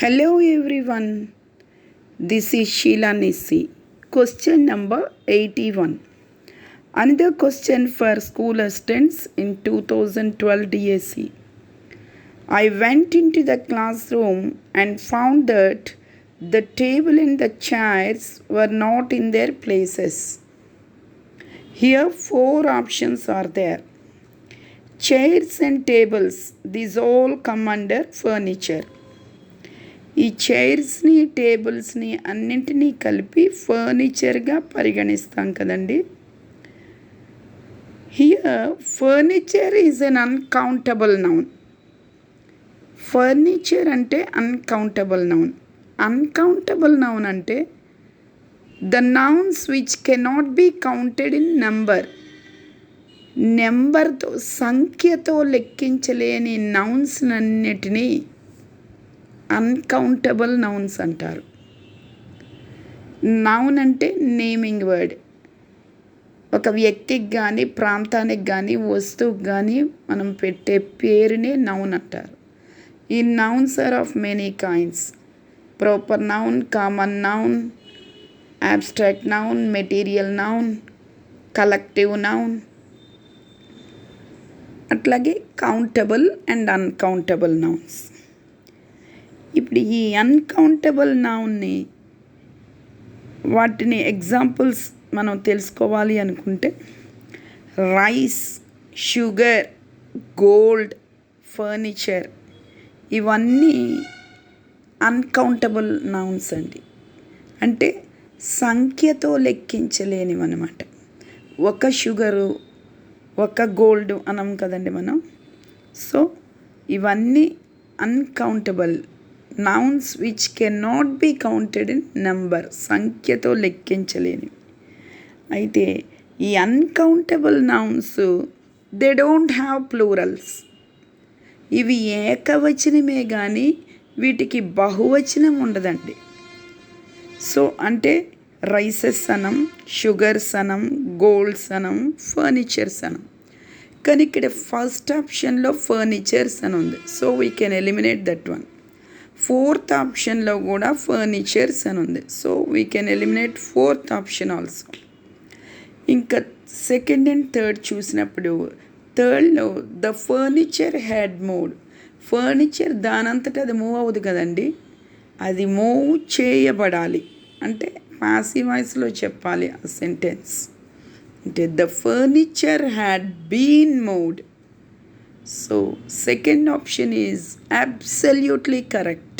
Hello everyone, this is Sheila Nissi. Question number 81. Another question for school assistants in 2012 DSC. I went into the classroom and found that the table and the chairs were not in their places. Here 4 options are there. Chairs and tables, these all come under furniture. ఈ చైర్స్ని టేబుల్స్ని అన్నింటినీ కలిపి ఫర్నిచర్గా పరిగణిస్తాం కదండి. Here furniture is an uncountable noun. Furniture అంటే uncountable noun. Uncountable noun అంటే the nouns which cannot be counted in number. నెంబర్తో సంఖ్యతో లెక్కించలేని నౌన్స్ అన్నిటినీ అన్కౌంటబుల్ నౌన్స్ అంటారు. నౌన్ అంటే నేమింగ్ వర్డ్. ఒక వ్యక్తికి కానీ ప్రాంతానికి కానీ వస్తువుకి కానీ మనం పెట్టే పేరునే నౌన్ అంటారు. ఈ nouns are of many kinds. Proper noun, common noun, abstract noun, material noun, collective noun, అట్లాగే కౌంటబుల్ అండ్ అన్కౌంటబుల్ నౌన్స్. ఇప్పుడు ఈ అన్కౌంటబుల్ నౌన్ని వాటిని ఎగ్జాంపుల్స్ మనం తెలుసుకోవాలి అనుకుంటే రైస్, షుగర్, గోల్డ్, ఫర్నిచర్ ఇవన్నీ అన్కౌంటబుల్ నౌన్స్ అండి. అంటే సంఖ్యతో లెక్కించలేనివి అన్నమాట. ఒక షుగరు, ఒక గోల్డ్ అనం కదండి మనం. సో ఇవన్నీ uncountable nouns which cannot be counted in number, సంఖ్యతో లెక్కించలేనివి. అయితే ఈ uncountable nouns they don't have plurals. ఇవి ఏకవచనమే కానీ వీటికి బహువచనం ఉండదండి. సో అంటే రైసెస్ అనం, షుగర్స్ అనం, గోల్డ్స్ అనం, ఫర్నిచర్స్ అనం. కానీ ఇక్కడ ఫస్ట్ ఆప్షన్లో ఫర్నిచర్స్ అని ఉంది. So we can eliminate that one. Fourth ఆప్షన్లో కూడా ఫర్నిచర్స్ అని ఉంది. So we can eliminate fourth option also. ఇంకా సెకండ్ అండ్ థర్డ్ చూసినప్పుడు థర్డ్లో the furniture had move. Furniture దానంతటా అది మూవ్ అవ్వదు కదండి, అది మూవ్ చేయబడాలి. అంటే పాసివ్ వాయిస్లో చెప్పాలి ఆ సెంటెన్స్. అంటే the furniture had been moved. So second option is absolutely correct.